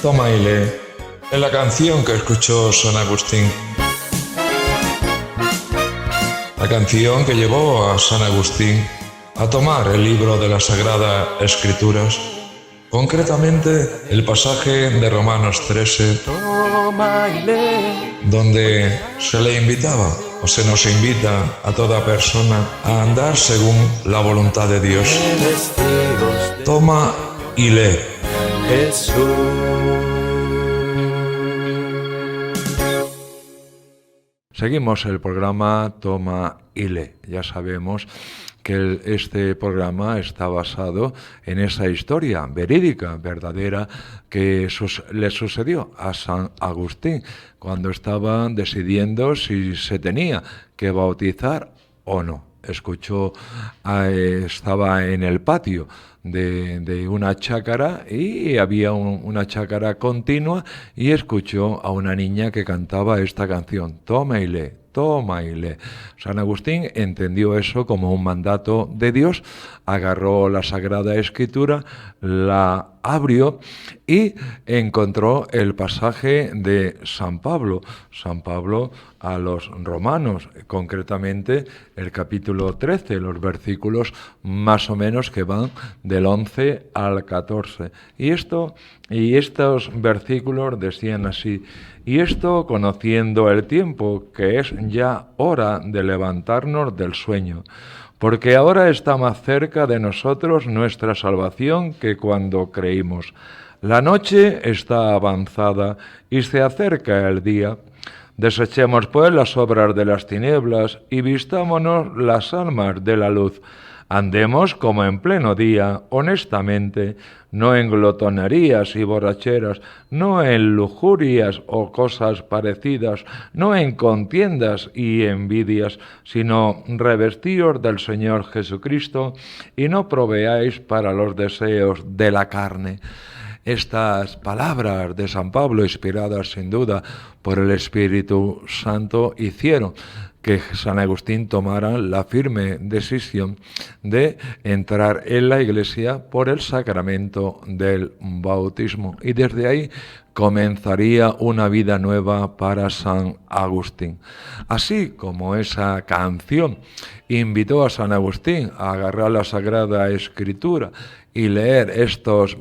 Toma y lee, en la canción que escuchó San Agustín. La canción que llevó a San Agustín a tomar el libro de las Sagradas Escrituras, concretamente el pasaje de Romanos 13, donde se le invitaba o se nos invita a toda persona a andar según la voluntad de Dios. Toma y lee. Seguimos el programa Toma y lee. Ya sabemos que este programa está basado en esa historia verídica, verdadera, que le sucedió a San Agustín cuando estaba decidiendo si se tenía que bautizar o no. Estaba en el patio de una chácara y había una chácara continua y escuchó a una niña que cantaba esta canción, Toma y lee. Toma y lee. San Agustín entendió eso como un mandato de Dios, agarró la Sagrada Escritura, la abrió y encontró el pasaje de San Pablo a los romanos, concretamente el capítulo 13, los versículos más o menos que van del 11 al 14. Y estos versículos decían así: y esto conociendo el tiempo, que es ya hora de levantarnos del sueño, porque ahora está más cerca de nosotros nuestra salvación que cuando creímos. La noche está avanzada y se acerca el día. Desechemos pues las obras de las tinieblas y vistámonos las armas de la luz. Andemos como en pleno día, honestamente, no en glotonerías y borracheras, no en lujurias o cosas parecidas, no en contiendas y envidias, sino revestíos del Señor Jesucristo y no proveáis para los deseos de la carne. Estas palabras de San Pablo, inspiradas sin duda por el Espíritu Santo, hicieron que San Agustín tomara la firme decisión de entrar en la Iglesia por el sacramento del bautismo. Y desde ahí comenzaría una vida nueva para San Agustín. Así como esa canción invitó a San Agustín a agarrar la Sagrada Escritura y leer estos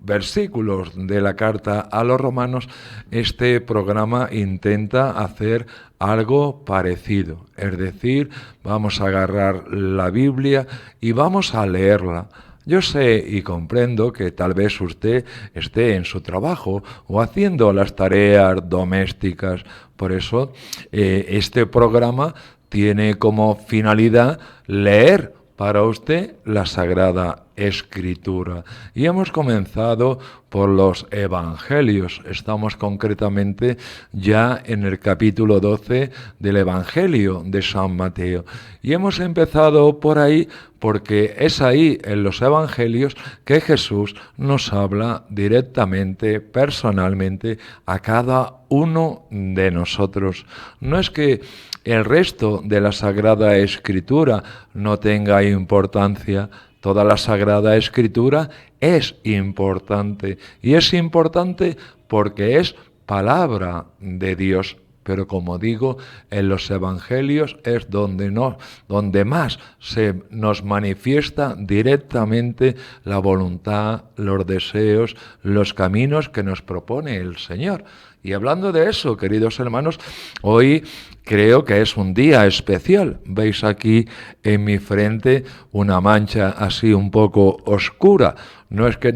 versículos de la carta a los romanos, este programa intenta hacer algo parecido. Es decir, vamos a agarrar la Biblia y vamos a leerla. Yo sé y comprendo que tal vez usted esté en su trabajo o haciendo las tareas domésticas. Por eso, este programa tiene como finalidad leer para usted la Sagrada Escritura. Y hemos comenzado por los Evangelios. Estamos concretamente ya en el capítulo 12 del Evangelio de San Mateo. Y hemos empezado por ahí porque es ahí, en los Evangelios, que Jesús nos habla directamente, personalmente, a cada uno de nosotros. No es que el resto de la Sagrada Escritura no tenga importancia. Toda la Sagrada Escritura es importante, y es importante porque es palabra de Dios. Pero como digo, en los Evangelios es donde más se nos manifiesta directamente la voluntad, los deseos, los caminos que nos propone el Señor. Y hablando de eso, queridos hermanos, hoy creo que es un día especial. Veis aquí en mi frente una mancha así un poco oscura. No es que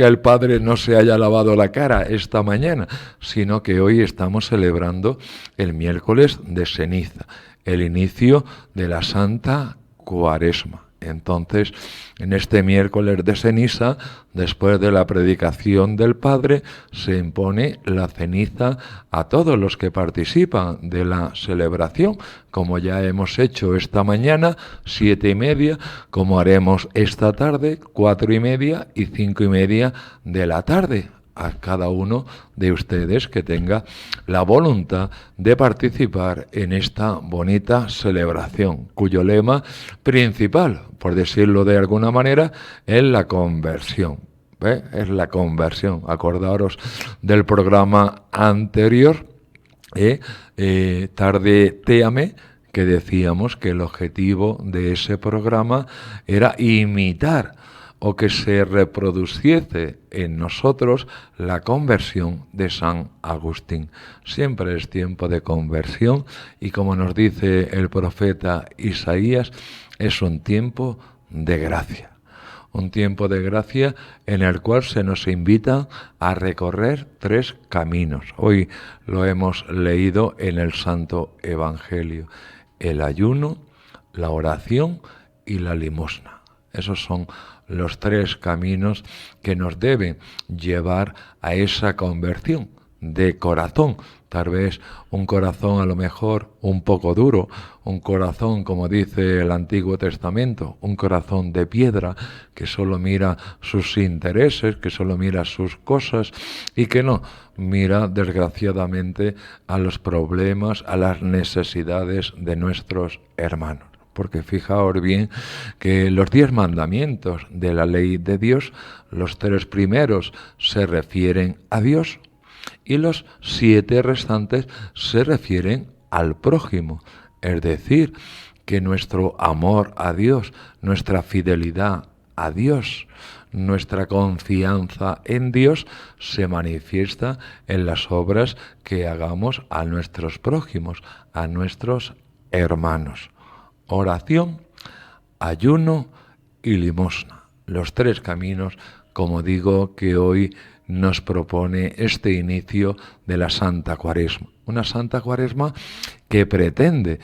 el Padre no se haya lavado la cara esta mañana, sino que hoy estamos celebrando el miércoles de ceniza, el inicio de la Santa Cuaresma. Entonces, en este miércoles de ceniza, después de la predicación del Padre, se impone la ceniza a todos los que participan de la celebración, como ya hemos hecho esta mañana, 7:30, como haremos esta tarde, 4:30 y 5:30 de la tarde. A cada uno de ustedes que tenga la voluntad de participar en esta bonita celebración, cuyo lema principal, por decirlo de alguna manera, es la conversión. Es la conversión. Acordaros del programa anterior, Tarde te amé, que decíamos que el objetivo de ese programa era imitar o que se reproduciese en nosotros la conversión de San Agustín. Siempre es tiempo de conversión y, como nos dice el profeta Isaías, es un tiempo de gracia. Un tiempo de gracia en el cual se nos invita a recorrer 3 caminos. Hoy lo hemos leído en el Santo Evangelio: el ayuno, la oración y la limosna. Esos son los 3 caminos que nos deben llevar a esa conversión de corazón. Tal vez un corazón a lo mejor un poco duro, un corazón, como dice el Antiguo Testamento, un corazón de piedra que solo mira sus intereses, que solo mira sus cosas y que no mira, desgraciadamente, a los problemas, a las necesidades de nuestros hermanos. Porque fijaos bien que los 10 mandamientos de la ley de Dios, los 3 primeros se refieren a Dios y los 7 restantes se refieren al prójimo. Es decir, que nuestro amor a Dios, nuestra fidelidad a Dios, nuestra confianza en Dios se manifiesta en las obras que hagamos a nuestros prójimos, a nuestros hermanos. Oración, ayuno y limosna. Los 3 caminos, como digo, que hoy nos propone este inicio de la Santa Cuaresma. Una Santa Cuaresma que pretende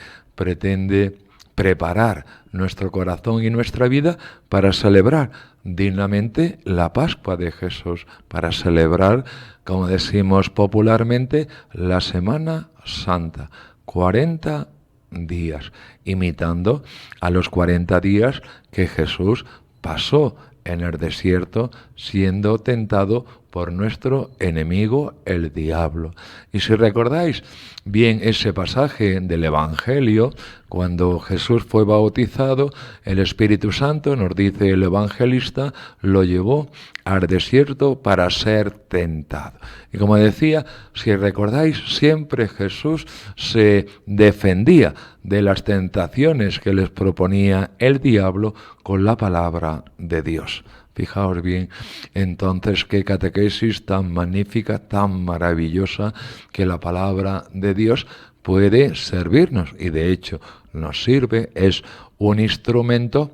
preparar nuestro corazón y nuestra vida para celebrar dignamente la Pascua de Jesús, para celebrar, como decimos popularmente, la Semana Santa, 40 días, imitando a los 40 días que Jesús pasó en el desierto siendo tentado por nuestro enemigo el diablo. Y si recordáis bien ese pasaje del Evangelio, cuando Jesús fue bautizado, el Espíritu Santo, nos dice el evangelista, lo llevó al desierto para ser tentado. Y como decía, si recordáis, siempre Jesús se defendía de las tentaciones que les proponía el diablo con la palabra de Dios. Fijaos bien, entonces, qué catequesis tan magnífica, tan maravillosa, que la palabra de Dios puede servirnos, y de hecho nos sirve, es un instrumento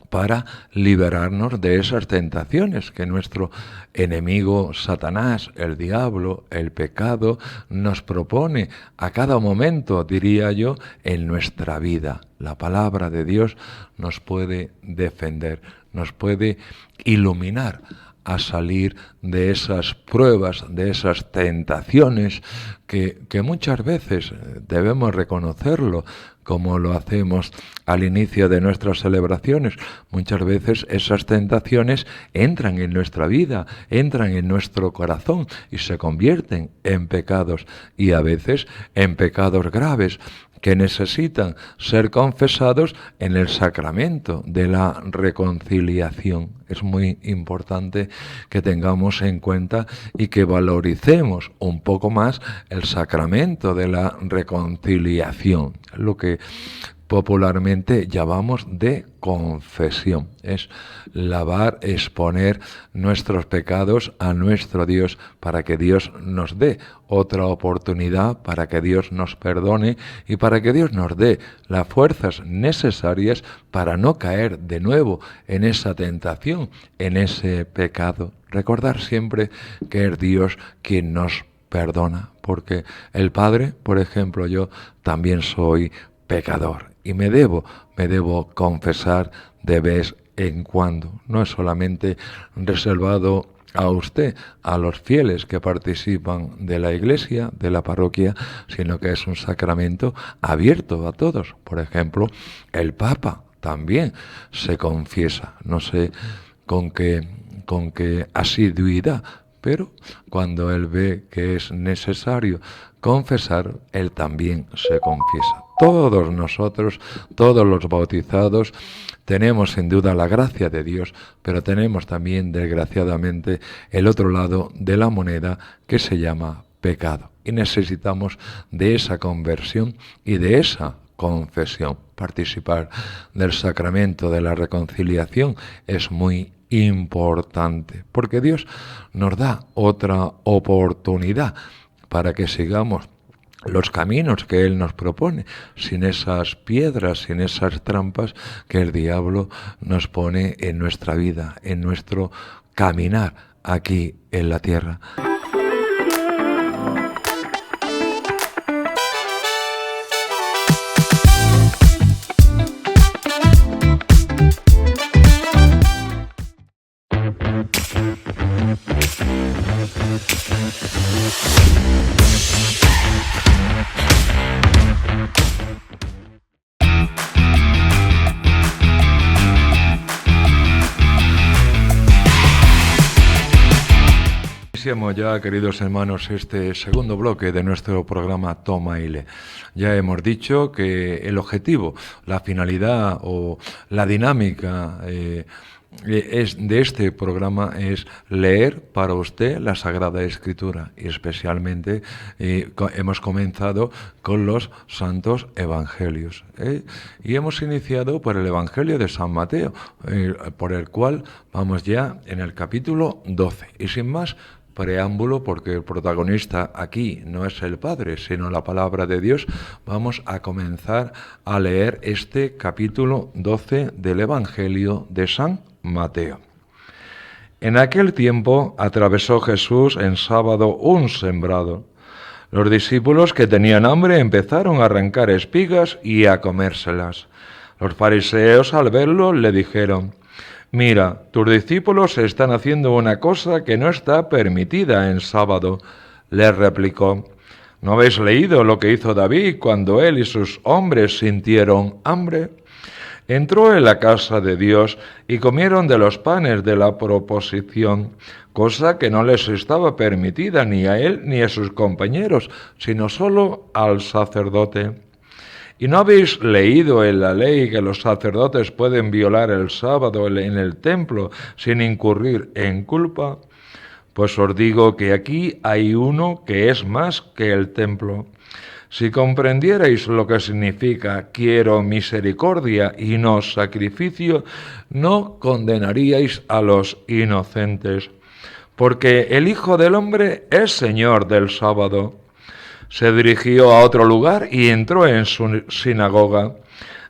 para liberarnos de esas tentaciones que nuestro enemigo Satanás, el diablo, el pecado, nos propone a cada momento, diría yo, en nuestra vida. La palabra de Dios nos puede defender, nos puede iluminar a salir de esas pruebas, de esas tentaciones que muchas veces debemos reconocerlo, como lo hacemos al inicio de nuestras celebraciones. Muchas veces esas tentaciones entran en nuestra vida, entran en nuestro corazón y se convierten en pecados, y a veces en pecados graves, que necesitan ser confesados en el sacramento de la reconciliación. Es muy importante que tengamos en cuenta y que valoricemos un poco más el sacramento de la reconciliación, lo que popularmente llamamos de confesión. Es lavar, exponer nuestros pecados a nuestro Dios para que Dios nos dé otra oportunidad, para que Dios nos perdone y para que Dios nos dé las fuerzas necesarias para no caer de nuevo en esa tentación, en ese pecado. Recordar siempre que es Dios quien nos perdona, porque el Padre, por ejemplo, yo también soy pecador y me debo confesar de vez en cuando. No es solamente reservado a usted, a los fieles que participan de la iglesia, de la parroquia, sino que es un sacramento abierto a todos. Por ejemplo, el Papa también se confiesa, no sé con qué asiduidad, pero cuando él ve que es necesario confesar, él también se confiesa. todos nosotros, todos los bautizados, tenemos sin duda la gracia de Dios, pero tenemos también, desgraciadamente, el otro lado de la moneda que se llama pecado. Y necesitamos de esa conversión y de esa confesión. Participar del sacramento de la reconciliación es muy importante, porque Dios nos da otra oportunidad para que sigamos los caminos que Él nos propone, sin esas piedras, sin esas trampas que el diablo nos pone en nuestra vida, en nuestro caminar aquí en la tierra. Iniciamos ya, queridos hermanos, este segundo bloque de nuestro programa Toma y Lee. Ya hemos dicho que el objetivo, la finalidad o la dinámica de este programa es leer para usted la Sagrada Escritura, y especialmente hemos comenzado con los Santos Evangelios, y hemos iniciado por el Evangelio de San Mateo, por el cual vamos ya en el capítulo 12, y sin más preámbulo, porque el protagonista aquí no es el Padre, sino la palabra de Dios, vamos a comenzar a leer este capítulo 12 del Evangelio de San Mateo. En aquel tiempo atravesó Jesús en sábado un sembrado. Los discípulos que tenían hambre empezaron a arrancar espigas y a comérselas. Los fariseos, al verlo, le dijeron: «Mira, tus discípulos están haciendo una cosa que no está permitida en sábado». Les replicó: «¿No habéis leído lo que hizo David cuando él y sus hombres sintieron hambre? Entró en la casa de Dios y comieron de los panes de la proposición, cosa que no les estaba permitida ni a él ni a sus compañeros, sino solo al sacerdote. ¿Y no habéis leído en la ley que los sacerdotes pueden violar el sábado en el templo sin incurrir en culpa? Pues os digo que aquí hay uno que es más que el templo. Si comprendierais lo que significa quiero misericordia y no sacrificio, no condenaríais a los inocentes, porque el Hijo del Hombre es Señor del sábado». Se dirigió a otro lugar y entró en su sinagoga.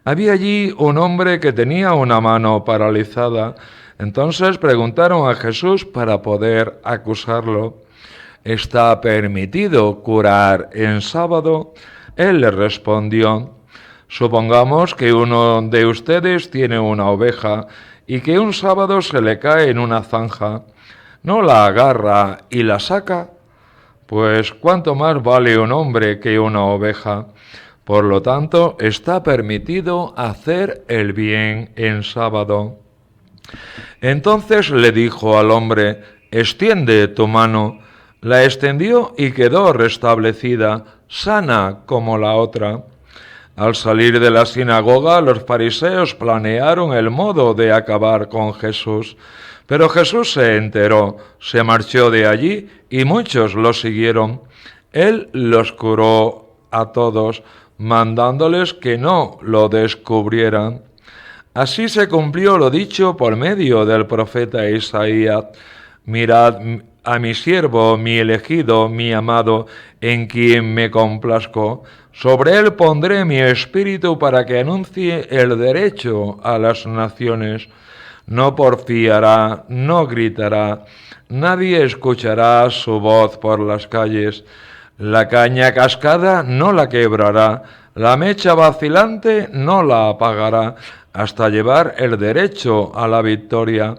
Había allí un hombre que tenía una mano paralizada. Entonces preguntaron a Jesús para poder acusarlo: ¿está permitido curar en sábado? Él les respondió: supongamos que uno de ustedes tiene una oveja y que un sábado se le cae en una zanja. ¿No la agarra y la saca? Pues ¿cuánto más vale un hombre que una oveja? Por lo tanto, está permitido hacer el bien en sábado. Entonces le dijo al hombre: extiende tu mano. La extendió y quedó restablecida, sana como la otra. Al salir de la sinagoga, los fariseos planearon el modo de acabar con Jesús. Pero Jesús se enteró, se marchó de allí y muchos lo siguieron. Él los curó a todos, mandándoles que no lo descubrieran. Así se cumplió lo dicho por medio del profeta Isaías: mirad a mi siervo, mi elegido, mi amado, en quien me complazco. Sobre él pondré mi espíritu para que anuncie el derecho a las naciones. No porfiará, no gritará, nadie escuchará su voz por las calles. La caña cascada no la quebrará, la mecha vacilante no la apagará, hasta llevar el derecho a la victoria.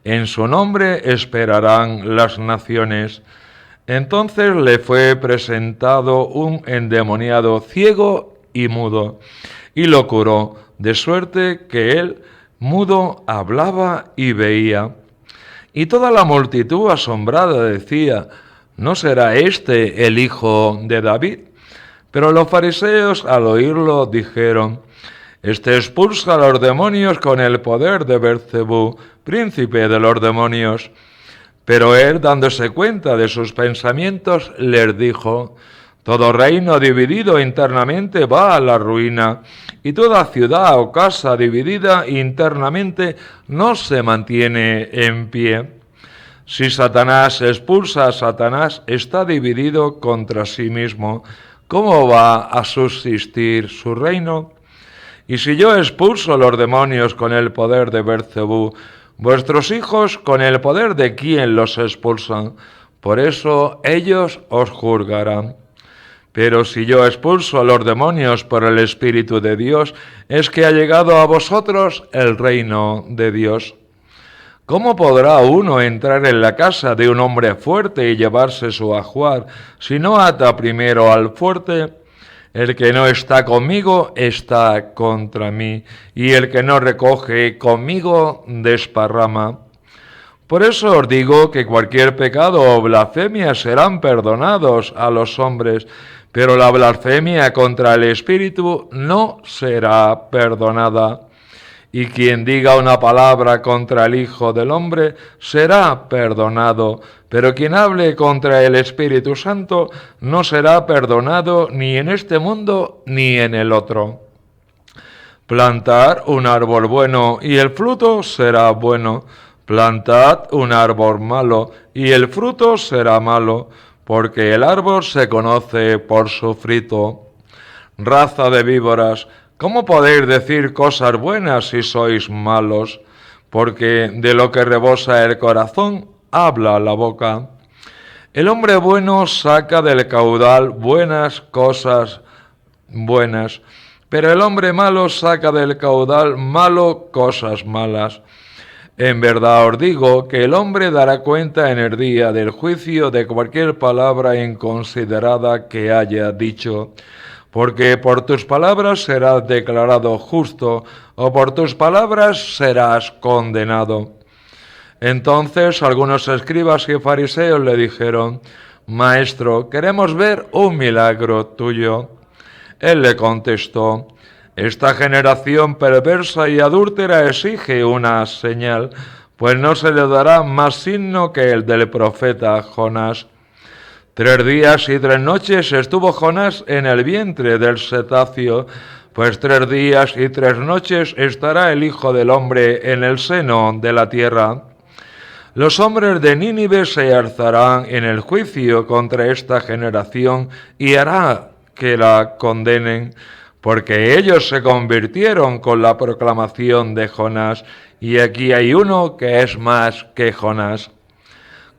En su nombre esperarán las naciones. Entonces le fue presentado un endemoniado ciego y mudo, y lo curó, de suerte que él mudo hablaba y veía. Y toda la multitud asombrada decía: ¿no será este el hijo de David? Pero los fariseos, al oírlo, dijeron: Este expulsa a los demonios con el poder de Beelzebú, príncipe de los demonios. Pero él, dándose cuenta de sus pensamientos, les dijo: Todo reino dividido internamente va a la ruina, y toda ciudad o casa dividida internamente no se mantiene en pie. Si Satanás expulsa a Satanás, está dividido contra sí mismo. ¿Cómo va a subsistir su reino? Y si yo expulso los demonios con el poder de Beelzebú, vuestros hijos con el poder de quién los expulsan. Por eso ellos os juzgarán. Pero si yo expulso a los demonios por el Espíritu de Dios, es que ha llegado a vosotros el reino de Dios. ¿Cómo podrá uno entrar en la casa de un hombre fuerte y llevarse su ajuar si no ata primero al fuerte? El que no está conmigo está contra mí, y el que no recoge conmigo desparrama. Por eso os digo que cualquier pecado o blasfemia serán perdonados a los hombres, pero la blasfemia contra el Espíritu no será perdonada. Y quien diga una palabra contra el Hijo del Hombre será perdonado, pero quien hable contra el Espíritu Santo no será perdonado ni en este mundo ni en el otro. Plantad un árbol bueno y el fruto será bueno. Plantad un árbol malo y el fruto será malo, porque el árbol se conoce por su fruto. Raza de víboras, ¿cómo podéis decir cosas buenas si sois malos? Porque de lo que rebosa el corazón, habla la boca. El hombre bueno saca del caudal buenas cosas buenas, pero el hombre malo saca del caudal malo cosas malas. En verdad os digo que el hombre dará cuenta en el día del juicio de cualquier palabra inconsiderada que haya dicho. Porque por tus palabras serás declarado justo, o por tus palabras serás condenado. Entonces algunos escribas y fariseos le dijeron: Maestro, queremos ver un milagro tuyo. Él le contestó: Esta generación perversa y adúltera exige una señal, pues no se le dará más signo que el del profeta Jonás. 3 días y 3 noches estuvo Jonás en el vientre del cetáceo, pues 3 días y 3 noches estará el Hijo del Hombre en el seno de la tierra. Los hombres de Nínive se alzarán en el juicio contra esta generación y hará que la condenen, porque ellos se convirtieron con la proclamación de Jonás, y aquí hay uno que es más que Jonás.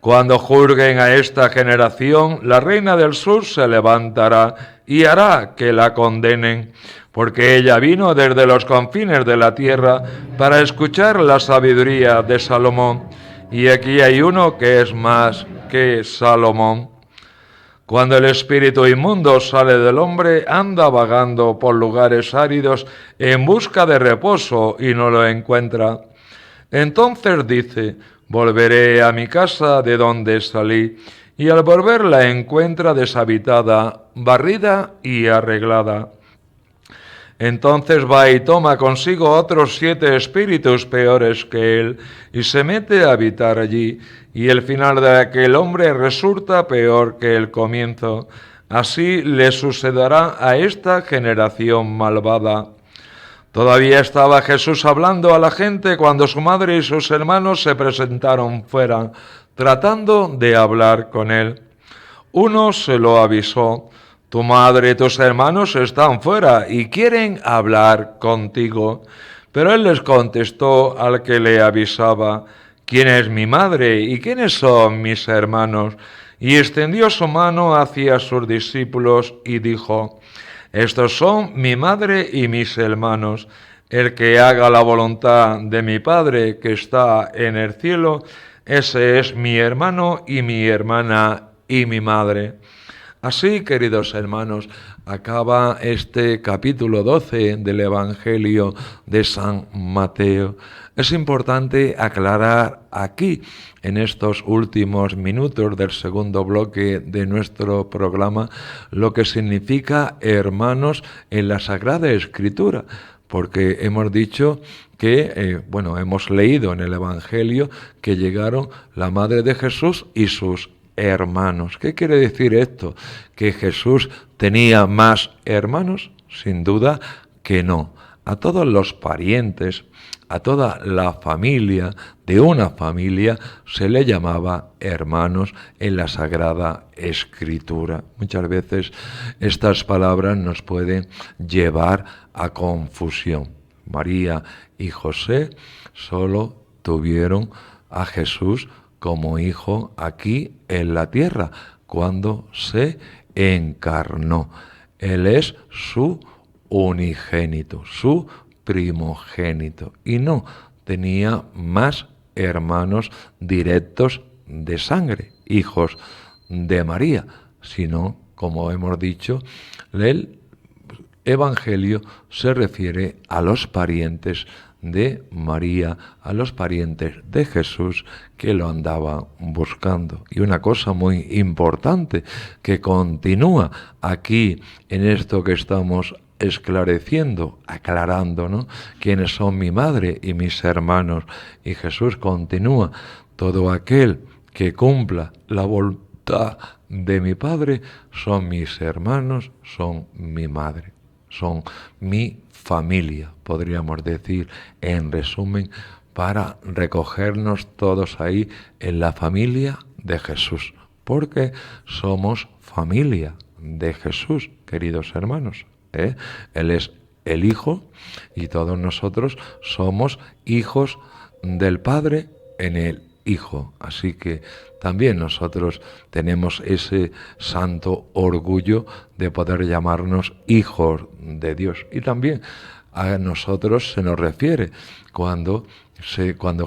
Cuando juzguen a esta generación, la reina del sur se levantará y hará que la condenen, porque ella vino desde los confines de la tierra para escuchar la sabiduría de Salomón, y aquí hay uno que es más que Salomón. Cuando el espíritu inmundo sale del hombre, anda vagando por lugares áridos en busca de reposo y no lo encuentra. Entonces dice: Volveré a mi casa de donde salí, y al volver la encuentra deshabitada, barrida y arreglada. Entonces va y toma consigo otros 7 espíritus peores que él, y se mete a habitar allí, y el final de aquel hombre resulta peor que el comienzo. Así le sucederá a esta generación malvada. Todavía estaba Jesús hablando a la gente cuando su madre y sus hermanos se presentaron fuera, tratando de hablar con él. Uno se lo avisó: Tu madre y tus hermanos están fuera y quieren hablar contigo. Pero él les contestó al que le avisaba: ¿Quién es mi madre y quiénes son mis hermanos? Y extendió su mano hacia sus discípulos y dijo: Estos son mi madre y mis hermanos. El que haga la voluntad de mi Padre que está en el cielo, ese es mi hermano y mi hermana y mi madre. Así, queridos hermanos, acaba este capítulo 12 del Evangelio de San Mateo. Es importante aclarar aquí, en estos últimos minutos del segundo bloque de nuestro programa, lo que significa hermanos en la Sagrada Escritura, porque hemos dicho que, hemos leído en el Evangelio que llegaron la Madre de Jesús y sus hermanos. ¿Qué quiere decir esto? ¿Que Jesús tenía más hermanos? Sin duda que no. A todos los parientes, a toda la familia de una familia se le llamaba hermanos en la Sagrada Escritura. Muchas veces estas palabras nos pueden llevar a confusión. María y José solo tuvieron a Jesús como hijo aquí en la tierra, cuando se encarnó. Él es su unigénito, su primogénito, y no tenía más hermanos directos de sangre, hijos de María, sino, como hemos dicho, el Evangelio se refiere a los parientes de María, a los parientes de Jesús que lo andaban buscando. Y una cosa muy importante que continúa aquí en esto que estamos esclareciendo, aclarando, ¿no? Quiénes son mi madre y mis hermanos. Y Jesús continúa: todo aquel que cumpla la voluntad de mi Padre son mis hermanos, son mi madre, son mi familia, podríamos decir, en resumen, para recogernos todos ahí en la familia de Jesús, porque somos familia de Jesús, queridos hermanos, ¿eh? Él es el Hijo y todos nosotros somos hijos del Padre en el Hijo. Así que también nosotros tenemos ese santo orgullo de poder llamarnos hijos de Dios. Y también a nosotros se nos refiere cuando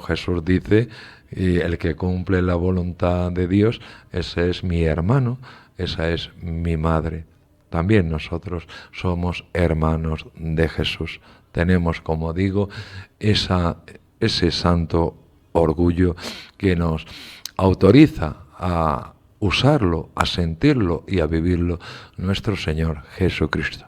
Jesús dice: el que cumple la voluntad de Dios, ese es mi hermano, esa es mi madre. También nosotros somos hermanos de Jesús. Tenemos, como digo, ese santo orgullo que nos autoriza a usarlo, a sentirlo y a vivirlo nuestro Señor Jesucristo.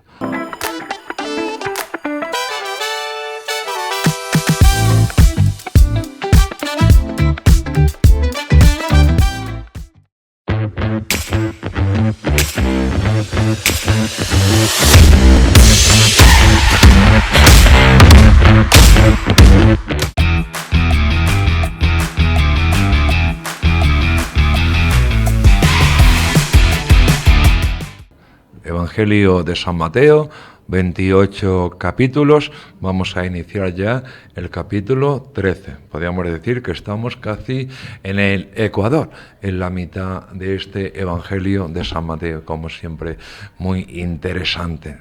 Evangelio de San Mateo, 28 capítulos. Vamos a iniciar ya el capítulo 13. Podríamos decir que estamos casi en el Ecuador, en la mitad de este Evangelio de San Mateo, como siempre, muy interesante.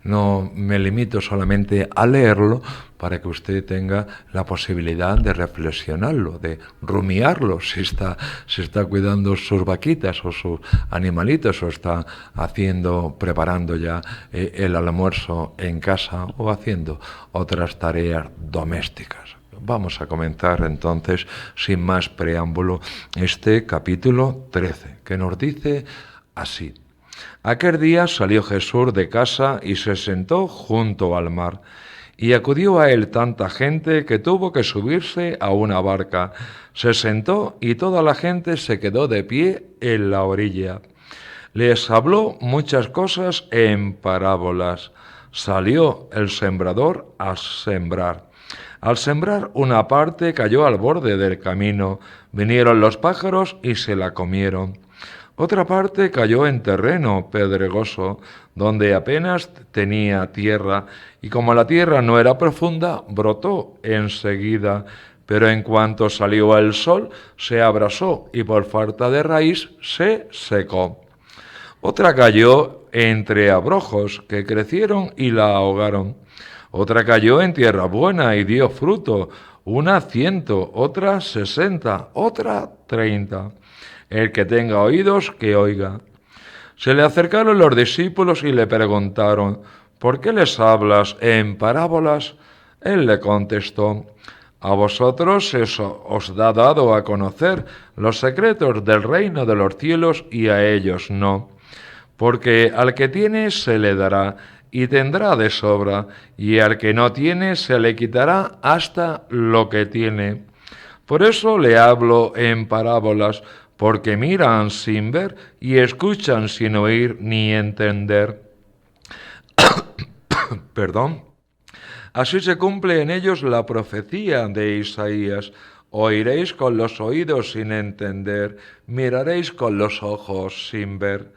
No me limito solamente a leerlo para que usted tenga la posibilidad de reflexionarlo, de rumiarlo, si está cuidando sus vaquitas o sus animalitos, o está preparando ya el almuerzo en casa o haciendo otras tareas domésticas. Vamos a comenzar entonces, sin más preámbulo, este capítulo 13, que nos dice así: Aquel día salió Jesús de casa y se sentó junto al mar, y acudió a él tanta gente que tuvo que subirse a una barca. Se sentó y toda la gente se quedó de pie en la orilla. Les habló muchas cosas en parábolas. Salió el sembrador a sembrar. Al sembrar, una parte cayó al borde del camino. Vinieron los pájaros y se la comieron. Otra parte cayó en terreno pedregoso, donde apenas tenía tierra, y como la tierra no era profunda, brotó enseguida. Pero en cuanto salió el sol, se abrasó y por falta de raíz se secó. Otra cayó entre abrojos que crecieron y la ahogaron. Otra cayó en tierra buena y dio fruto, una 100, otra 60, otra 30. El que tenga oídos, que oiga. Se le acercaron los discípulos y le preguntaron: ¿por qué les hablas en parábolas? Él le contestó: a vosotros os da dado a conocer los secretos del reino de los cielos y a ellos no. Porque al que tiene se le dará y tendrá de sobra, y al que no tiene se le quitará hasta lo que tiene. Por eso le hablo en parábolas, porque miran sin ver y escuchan sin oír ni entender. Perdón. Así se cumple en ellos la profecía de Isaías: oiréis con los oídos sin entender, miraréis con los ojos sin ver.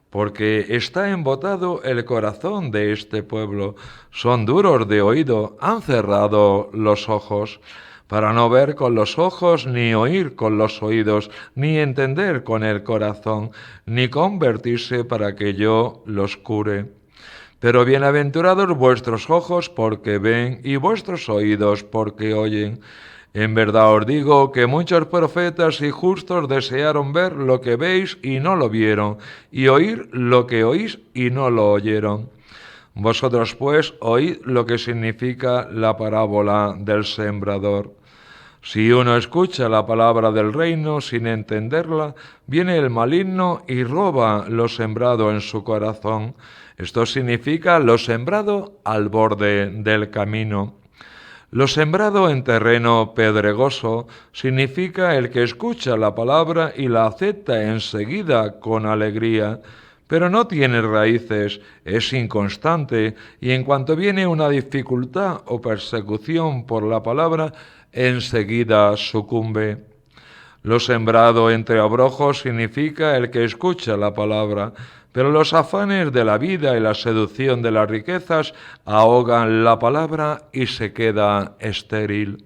Porque está embotado el corazón de este pueblo, son duros de oído, han cerrado los ojos, para no ver con los ojos, ni oír con los oídos, ni entender con el corazón, ni convertirse para que yo los cure. Pero bienaventurados vuestros ojos porque ven y vuestros oídos porque oyen. En verdad os digo que muchos profetas y justos desearon ver lo que veis y no lo vieron, y oír lo que oís y no lo oyeron. Vosotros pues oíd lo que significa la parábola del sembrador. Si uno escucha la palabra del reino sin entenderla, viene el maligno y roba lo sembrado en su corazón. Esto significa lo sembrado al borde del camino. Lo sembrado en terreno pedregoso significa el que escucha la palabra y la acepta enseguida con alegría, pero no tiene raíces, es inconstante y en cuanto viene una dificultad o persecución por la palabra, enseguida sucumbe. Lo sembrado entre abrojos significa el que escucha la palabra, pero los afanes de la vida y la seducción de las riquezas ahogan la palabra y se queda estéril.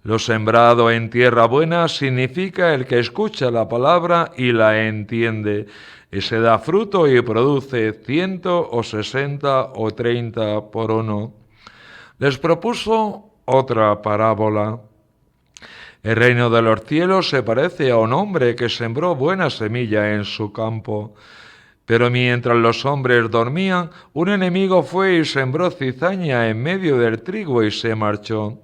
Lo sembrado en tierra buena significa el que escucha la palabra y la entiende, y se da fruto y produce 100 o 60 o 30 por uno. Les propuso otra parábola. El reino de los cielos se parece a un hombre que sembró buena semilla en su campo. Pero mientras los hombres dormían, un enemigo fue y sembró cizaña en medio del trigo y se marchó.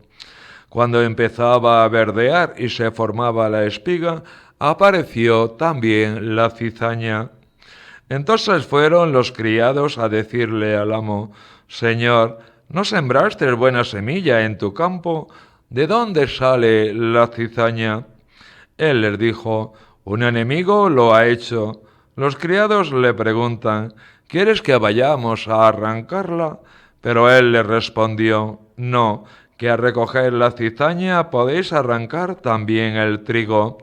Cuando empezaba a verdear y se formaba la espiga, apareció también la cizaña. Entonces fueron los criados a decirle al amo: Señor, ¿no sembraste buena semilla en tu campo? ¿De dónde sale la cizaña? Él les dijo: un enemigo lo ha hecho. Los criados le preguntan: ¿quieres que vayamos a arrancarla? Pero él les respondió: no, que al recoger la cizaña podéis arrancar también el trigo.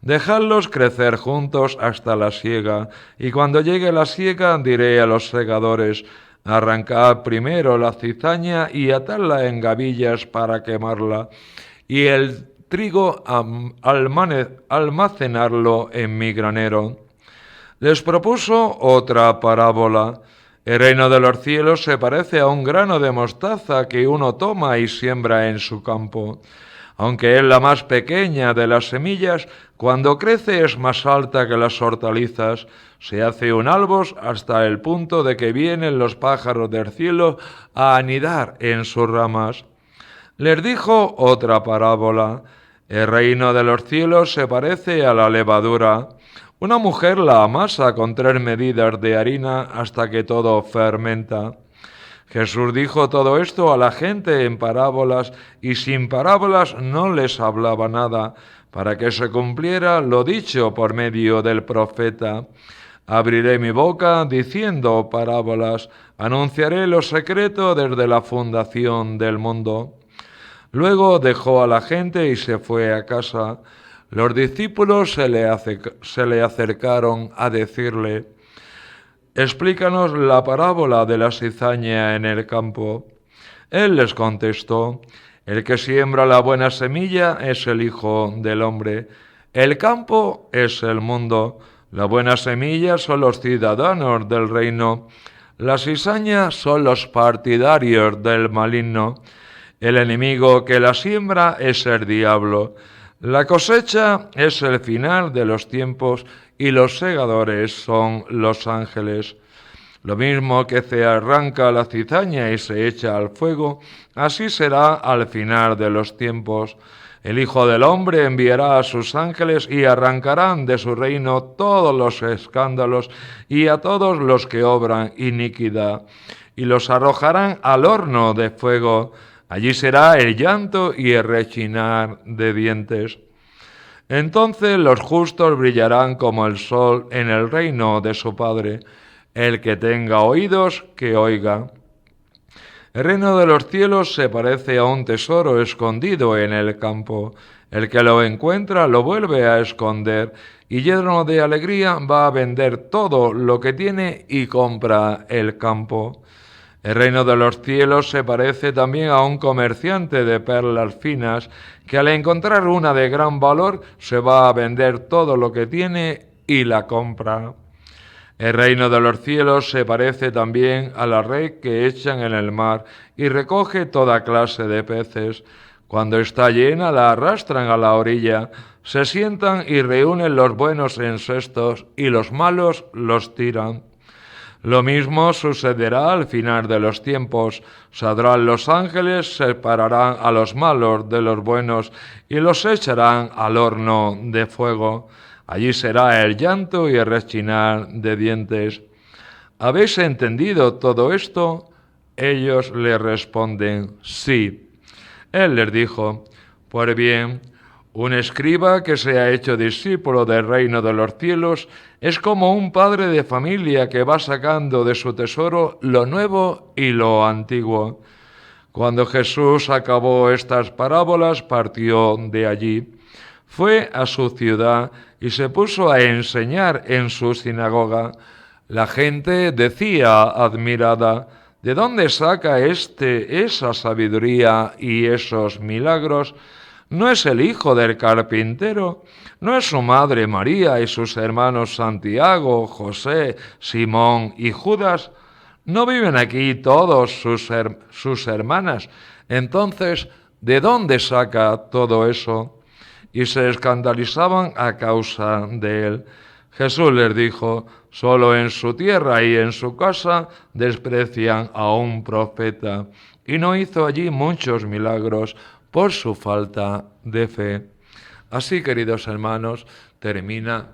Dejadlos crecer juntos hasta la siega, y cuando llegue la siega diré a los segadores: arrancad primero la cizaña y atadla en gavillas para quemarla, y el trigo almacenarlo en mi granero. Les propuso otra parábola. El reino de los cielos se parece a un grano de mostaza que uno toma y siembra en su campo. Aunque es la más pequeña de las semillas, cuando crece es más alta que las hortalizas, se hace un albos hasta el punto de que vienen los pájaros del cielo a anidar en sus ramas. Les dijo otra parábola. El reino de los cielos se parece a la levadura. Una mujer la amasa con 3 medidas de harina hasta que todo fermenta. Jesús dijo todo esto a la gente en parábolas, y sin parábolas no les hablaba nada, para que se cumpliera lo dicho por medio del profeta. Abriré mi boca diciendo parábolas, anunciaré lo secreto desde la fundación del mundo. Luego dejó a la gente y se fue a casa. Los discípulos se le acercaron a decirle: explícanos la parábola de la cizaña en el campo. Él les contestó: el que siembra la buena semilla es el Hijo del Hombre. El campo es el mundo. La buena semilla son los ciudadanos del reino. La cizaña son los partidarios del maligno. El enemigo que la siembra es el diablo. La cosecha es el final de los tiempos y los segadores son los ángeles. Lo mismo que se arranca la cizaña y se echa al fuego, así será al final de los tiempos. El Hijo del Hombre enviará a sus ángeles y arrancarán de su reino todos los escándalos y a todos los que obran iniquidad, y los arrojarán al horno de fuego. Allí será el llanto y el rechinar de dientes. Entonces los justos brillarán como el sol en el reino de su Padre. El que tenga oídos, que oiga. El reino de los cielos se parece a un tesoro escondido en el campo. El que lo encuentra lo vuelve a esconder y lleno de alegría va a vender todo lo que tiene y compra el campo. El reino de los cielos se parece también a un comerciante de perlas finas que al encontrar una de gran valor se va a vender todo lo que tiene y la compra. El reino de los cielos se parece también a la red que echan en el mar y recoge toda clase de peces. Cuando está llena la arrastran a la orilla, se sientan y reúnen los buenos en cestos y los malos los tiran. Lo mismo sucederá al final de los tiempos. Saldrán los ángeles, separarán a los malos de los buenos y los echarán al horno de fuego. Allí será el llanto y el rechinar de dientes. ¿Habéis entendido todo esto? Ellos le responden, sí. Él les dijo, pues bien, un escriba que se ha hecho discípulo del reino de los cielos es como un padre de familia que va sacando de su tesoro lo nuevo y lo antiguo. Cuando Jesús acabó estas parábolas, partió de allí. Fue a su ciudad y se puso a enseñar en su sinagoga. La gente decía admirada, ¿de dónde saca esa sabiduría y esos milagros? ¿No es el hijo del carpintero? ¿No es su madre María y sus hermanos Santiago, José, Simón y Judas? ¿No viven aquí todos sus hermanas? Entonces, ¿de dónde saca todo eso? Y se escandalizaban a causa de él. Jesús les dijo, solo en su tierra y en su casa desprecian a un profeta. Y no hizo allí muchos milagros por su falta de fe. Así, queridos hermanos,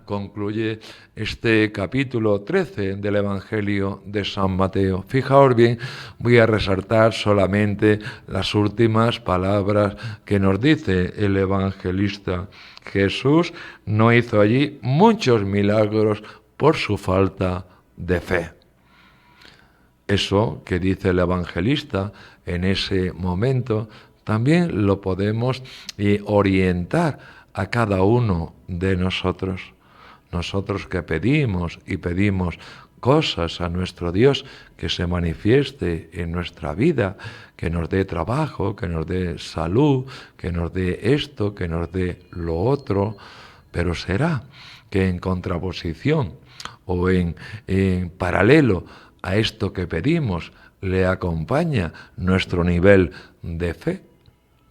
concluye este capítulo 13 del Evangelio de San Mateo. Fijaos bien, voy a resaltar solamente las últimas palabras que nos dice el evangelista. Jesús no hizo allí muchos milagros por su falta de fe. Eso que dice el evangelista en ese momento también lo podemos orientar a cada uno de nosotros. Nosotros que pedimos y pedimos cosas a nuestro Dios, que se manifieste en nuestra vida, que nos dé trabajo, que nos dé salud, que nos dé esto, que nos dé lo otro, pero será que en contraposición o en paralelo a esto que pedimos le acompaña nuestro nivel de fe,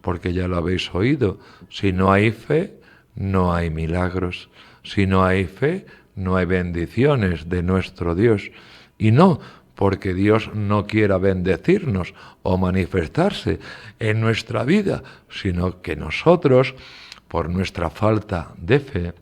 porque ya lo habéis oído, si no hay fe, no hay milagros, si no hay fe, no hay bendiciones de nuestro Dios, y no porque Dios no quiera bendecirnos o manifestarse en nuestra vida, sino que nosotros, por nuestra falta de fe,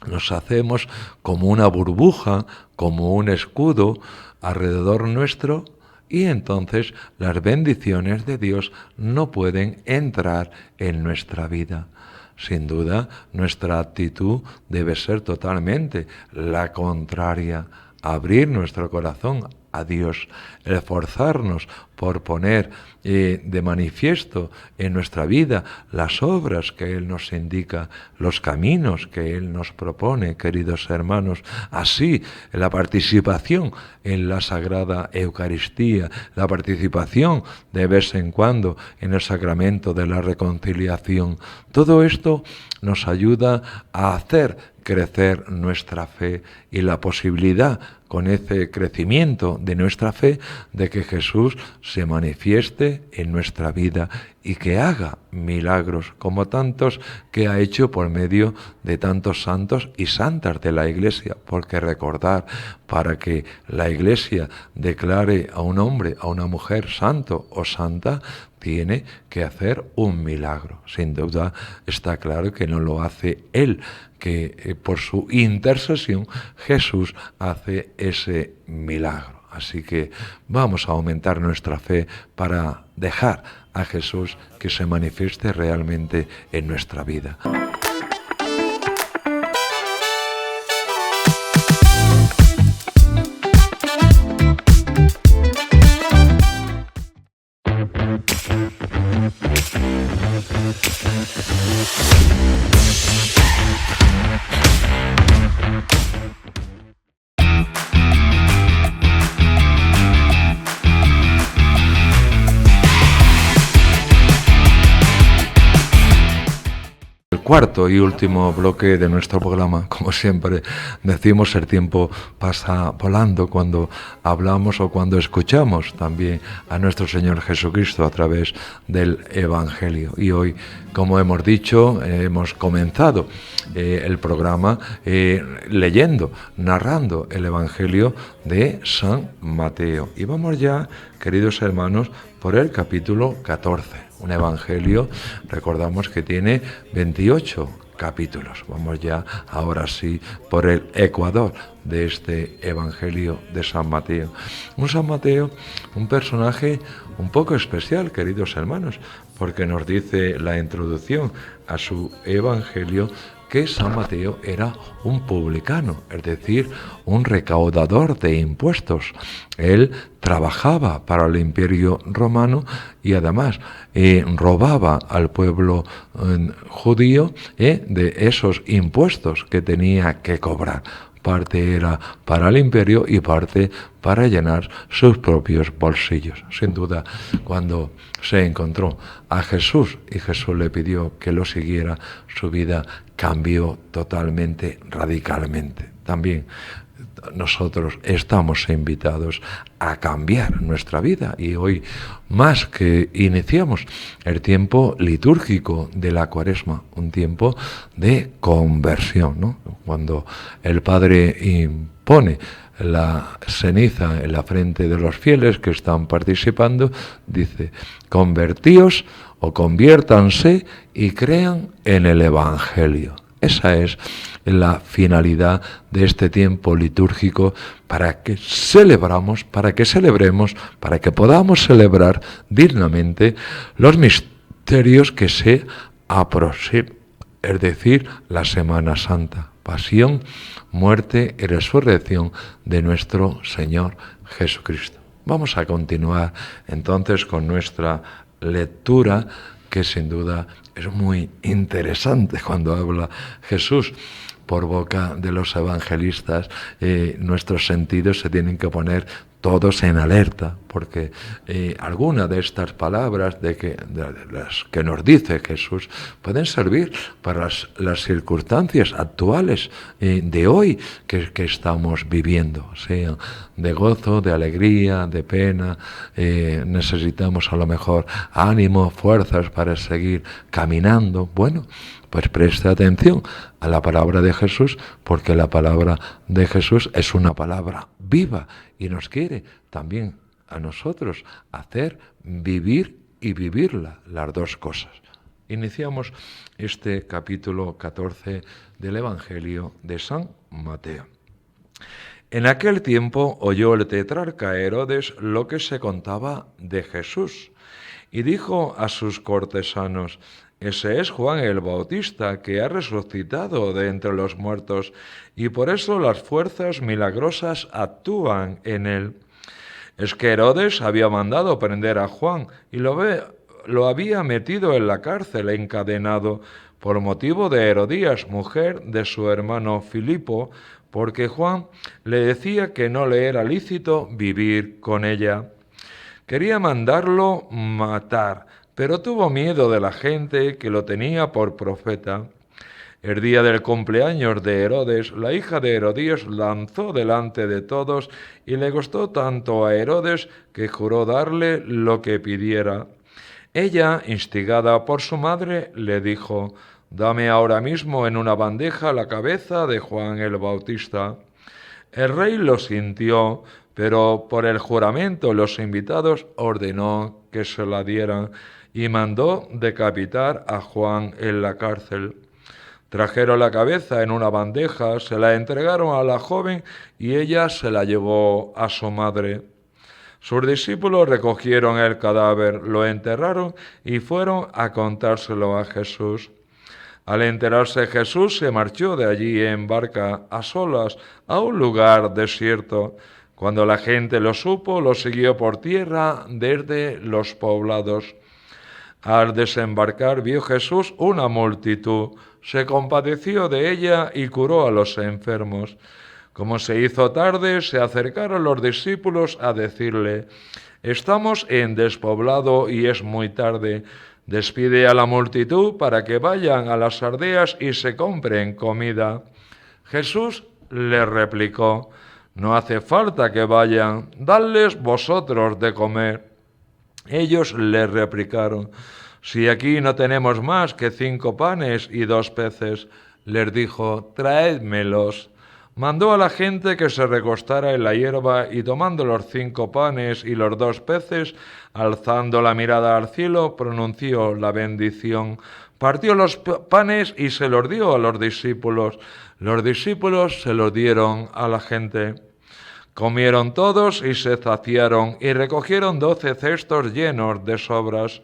nos hacemos como una burbuja, como un escudo alrededor nuestro, y entonces las bendiciones de Dios no pueden entrar en nuestra vida. Sin duda, nuestra actitud debe ser totalmente la contraria, abrir nuestro corazón a Dios, esforzarnos por poner de manifiesto en nuestra vida las obras que Él nos indica, los caminos que Él nos propone, queridos hermanos. Así, la participación en la Sagrada Eucaristía, la participación de vez en cuando en el sacramento de la reconciliación, todo esto nos ayuda a hacer crecer nuestra fe y la posibilidad, con ese crecimiento de nuestra fe, de que Jesús se manifieste en nuestra vida y que haga milagros como tantos que ha hecho por medio de tantos santos y santas de la Iglesia, porque recordar, para que la Iglesia declare a un hombre, a una mujer santo o santa, tiene que hacer un milagro. Sin duda está claro que no lo hace él, que por su intercesión Jesús hace ese milagro. Así que vamos a aumentar nuestra fe para dejar a Jesús que se manifieste realmente en nuestra vida. Cuarto y último bloque de nuestro programa. Como siempre decimos, el tiempo pasa volando cuando hablamos o cuando escuchamos también a nuestro Señor Jesucristo a través del Evangelio. Y hoy, como hemos dicho, hemos comenzado el programa leyendo, narrando el Evangelio de San Mateo. Y vamos ya, queridos hermanos, por el capítulo 14. Un evangelio, recordamos que tiene 28 capítulos. Vamos ya, ahora sí, por el ecuador de este evangelio de San Mateo. Un San Mateo, un personaje un poco especial, queridos hermanos, porque nos dice la introducción a su evangelio que San Mateo era un publicano, es decir, un recaudador de impuestos. Él trabajaba para el Imperio Romano y además robaba al pueblo judío de esos impuestos que tenía que cobrar. Parte era para el imperio y parte para llenar sus propios bolsillos. Sin duda, cuando se encontró a Jesús y Jesús le pidió que lo siguiera, su vida cambió totalmente, radicalmente. También nosotros estamos invitados a cambiar nuestra vida y hoy más que iniciamos el tiempo litúrgico de la Cuaresma, un tiempo de conversión, ¿no? Cuando el Padre impone la ceniza en la frente de los fieles que están participando, dice: convertíos o conviértanse y crean en el Evangelio. Esa es la finalidad de este tiempo litúrgico, para que celebremos, para que podamos celebrar dignamente los misterios que se aproximan, es decir, la Semana Santa, pasión, muerte y resurrección de nuestro Señor Jesucristo. Vamos a continuar entonces con nuestra lectura, que sin duda es muy interesante cuando habla Jesús por boca de los evangelistas. Nuestros sentidos se tienen que poner todos en alerta, porque alguna de estas palabras de las que nos dice Jesús pueden servir para las circunstancias actuales de hoy que estamos viviendo, sean de gozo, de alegría, de pena. Necesitamos a lo mejor ánimo, fuerzas para seguir caminando. Bueno, pues preste atención a la palabra de Jesús, porque la palabra de Jesús es una palabra viva y nos quiere también a nosotros hacer vivir y vivirla, las dos cosas. Iniciamos este capítulo 14 del Evangelio de San Mateo. En aquel tiempo oyó el tetrarca Herodes lo que se contaba de Jesús y dijo a sus cortesanos: ese es Juan el Bautista, que ha resucitado de entre los muertos, y por eso las fuerzas milagrosas actúan en él. Es que Herodes había mandado prender a Juan y lo había metido en la cárcel encadenado por motivo de Herodías, mujer de su hermano Filipo, porque Juan le decía que no le era lícito vivir con ella. Quería mandarlo matar, pero tuvo miedo de la gente que lo tenía por profeta. El día del cumpleaños de Herodes, la hija de Herodías lanzó delante de todos y le gustó tanto a Herodes que juró darle lo que pidiera. Ella, instigada por su madre, le dijo: «Dame ahora mismo en una bandeja la cabeza de Juan el Bautista». El rey lo sintió, pero por el juramento de los invitados ordenó que se la dieran y mandó decapitar a Juan en la cárcel. Trajeron la cabeza en una bandeja, se la entregaron a la joven y ella se la llevó a su madre. Sus discípulos recogieron el cadáver, lo enterraron y fueron a contárselo a Jesús. Al enterarse Jesús se marchó de allí en barca a solas a un lugar desierto. Cuando la gente lo supo, lo siguió por tierra desde los poblados. Al desembarcar vio Jesús una multitud, se compadeció de ella y curó a los enfermos. Como se hizo tarde, se acercaron los discípulos a decirle: «Estamos en despoblado y es muy tarde. Despide a la multitud para que vayan a las aldeas y se compren comida». Jesús les replicó: «No hace falta que vayan, dadles vosotros de comer». Ellos le replicaron: «Si aquí no tenemos más que 5 panes y 2 peces». Les dijo: «Traédmelos». Mandó a la gente que se recostara en la hierba y tomando los 5 panes y los 2 peces, alzando la mirada al cielo, pronunció la bendición. Partió los panes y se los dio a los discípulos. Los discípulos se los dieron a la gente. Comieron todos y se saciaron y recogieron 12 cestos llenos de sobras.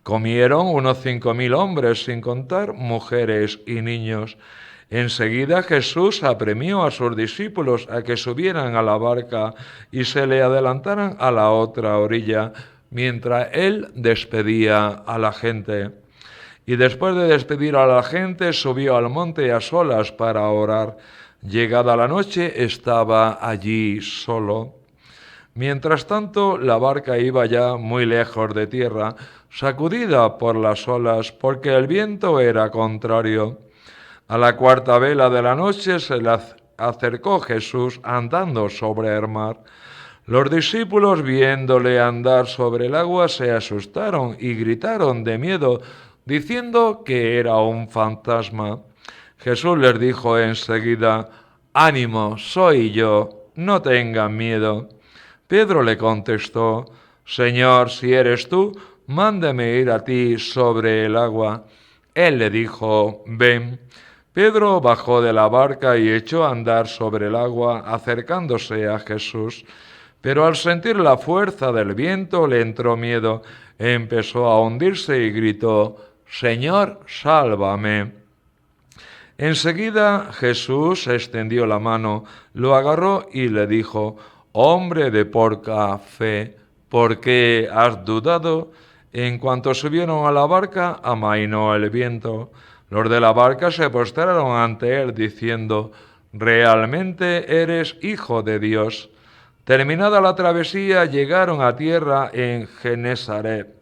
Comieron unos 5.000 hombres, sin contar mujeres y niños. Enseguida Jesús apremió a sus discípulos a que subieran a la barca y se le adelantaran a la otra orilla, mientras él despedía a la gente. Y después de despedir a la gente, subió al monte a solas para orar. Llegada la noche, estaba allí solo. Mientras tanto, la barca iba ya muy lejos de tierra, sacudida por las olas, porque el viento era contrario. A la 4ª vela de la noche se le acercó Jesús andando sobre el mar. Los discípulos, viéndole andar sobre el agua, se asustaron y gritaron de miedo, diciendo que era un fantasma. Jesús les dijo enseguida: «Ánimo, soy yo, no tengan miedo». Pedro le contestó: «Señor, si eres tú, mándame ir a ti sobre el agua». Él le dijo: «Ven». Pedro bajó de la barca y echó a andar sobre el agua, acercándose a Jesús. Pero al sentir la fuerza del viento le entró miedo, empezó a hundirse y gritó: «Señor, sálvame». Enseguida Jesús extendió la mano, lo agarró y le dijo: «Hombre de poca fe, ¿por qué has dudado?». En cuanto subieron a la barca, amainó el viento. Los de la barca se postraron ante él, diciendo: «Realmente eres Hijo de Dios». Terminada la travesía, llegaron a tierra en Genesaret.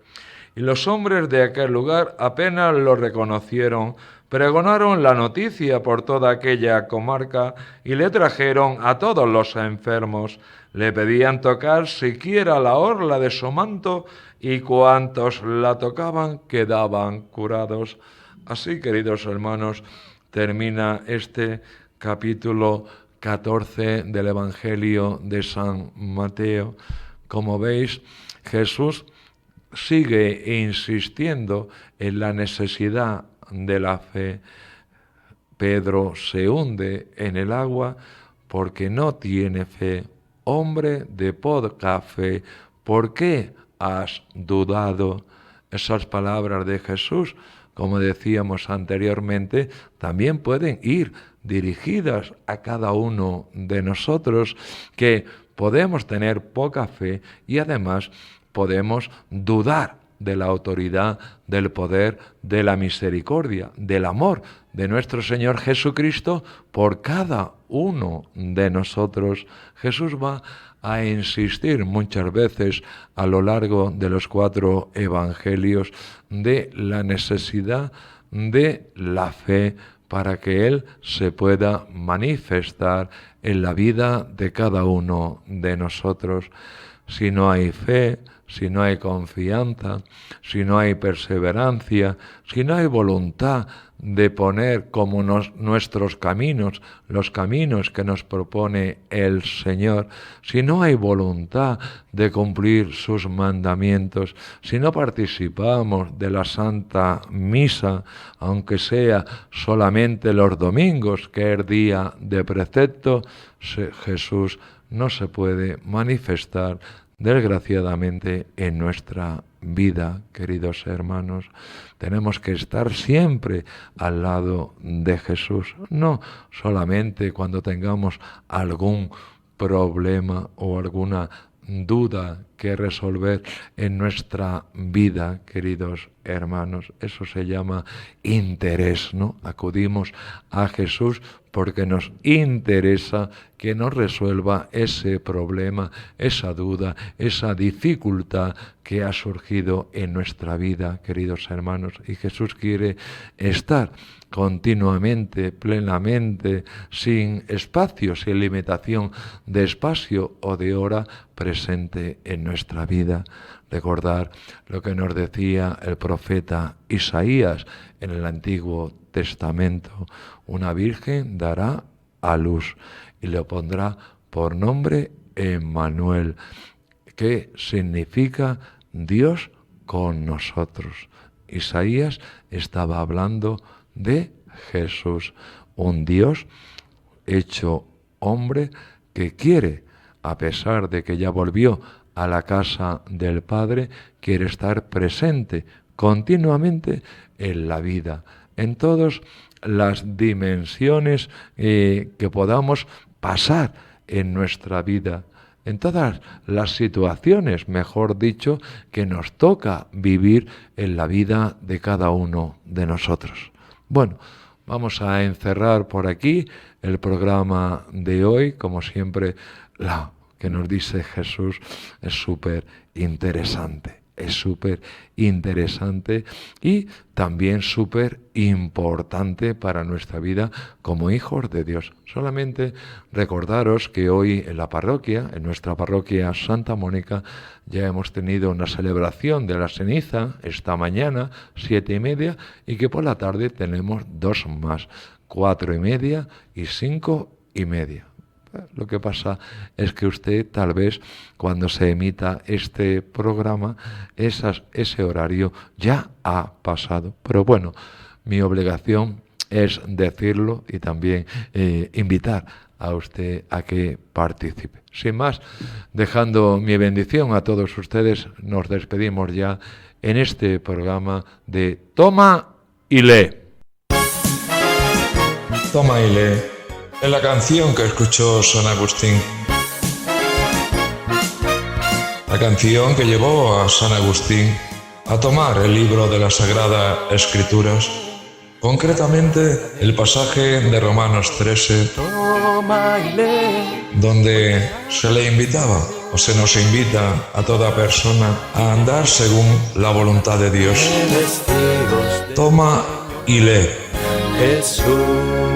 Y los hombres de aquel lugar apenas lo reconocieron, pregonaron la noticia por toda aquella comarca y le trajeron a todos los enfermos. Le pedían tocar siquiera la orla de su manto y cuantos la tocaban quedaban curados. Así, queridos hermanos, termina este capítulo 14 del Evangelio de San Mateo. Como veis, Jesús sigue insistiendo en la necesidad de la fe. Pedro se hunde en el agua porque no tiene fe. Hombre de poca fe, ¿por qué has dudado? Esas palabras de Jesús, como decíamos anteriormente, también pueden ir dirigidas a cada uno de nosotros, que podemos tener poca fe y además podemos dudar de la autoridad, del poder, de la misericordia, del amor de nuestro Señor Jesucristo por cada uno de nosotros. Jesús va a insistir muchas veces a lo largo de los 4 evangelios de la necesidad de la fe para que Él se pueda manifestar en la vida de cada uno de nosotros. Si no hay fe, si no hay confianza, si no hay perseverancia, si no hay voluntad de poner como nuestros caminos, los caminos que nos propone el Señor, si no hay voluntad de cumplir sus mandamientos, si no participamos de la Santa Misa, aunque sea solamente los domingos, que es día de precepto, Jesús no se puede manifestar desgraciadamente en nuestra vida, queridos hermanos. Tenemos que estar siempre al lado de Jesús, no solamente cuando tengamos algún problema o alguna duda que resolver en nuestra vida, queridos hermanos. Eso se llama interés, ¿no? Acudimos a Jesús porque nos interesa que nos resuelva ese problema, esa duda, esa dificultad que ha surgido en nuestra vida, queridos hermanos. Y Jesús quiere estar continuamente, plenamente, sin espacio, sin limitación de espacio o de hora, presente en nuestra vida. Recordar lo que nos decía el profeta Isaías en el Antiguo Testamento: una virgen dará a luz y le pondrá por nombre Emmanuel, que significa Dios con nosotros. Isaías estaba hablando de Jesús, un Dios hecho hombre que quiere, a pesar de que ya volvió a la casa del Padre, quiere estar presente continuamente en la vida, en todas las dimensiones que podamos pasar en nuestra vida, en todas las situaciones, mejor dicho, que nos toca vivir en la vida de cada uno de nosotros. Bueno, vamos a encerrar por aquí el programa de hoy. Como siempre, la que nos dice Jesús es súper interesante. Es súper interesante y también súper importante para nuestra vida como hijos de Dios. Solamente recordaros que hoy en la parroquia, en nuestra parroquia Santa Mónica, ya hemos tenido una celebración de la ceniza esta mañana, 7:30, y que por la tarde tenemos 2 más, 4:30 y 5:30. Lo que pasa es que usted tal vez cuando se emita este programa ese horario ya ha pasado. Pero bueno, mi obligación es decirlo y también invitar a usted a que participe. Sin más, dejando mi bendición a todos ustedes, nos despedimos ya en este programa de Toma y Lee. Toma y lee. En la canción que escuchó San Agustín. La canción que llevó a San Agustín a tomar el libro de las Sagradas Escrituras, concretamente el pasaje de Romanos 13, donde se le invitaba, o se nos invita a toda persona, a andar según la voluntad de Dios. Toma y lee. Jesús.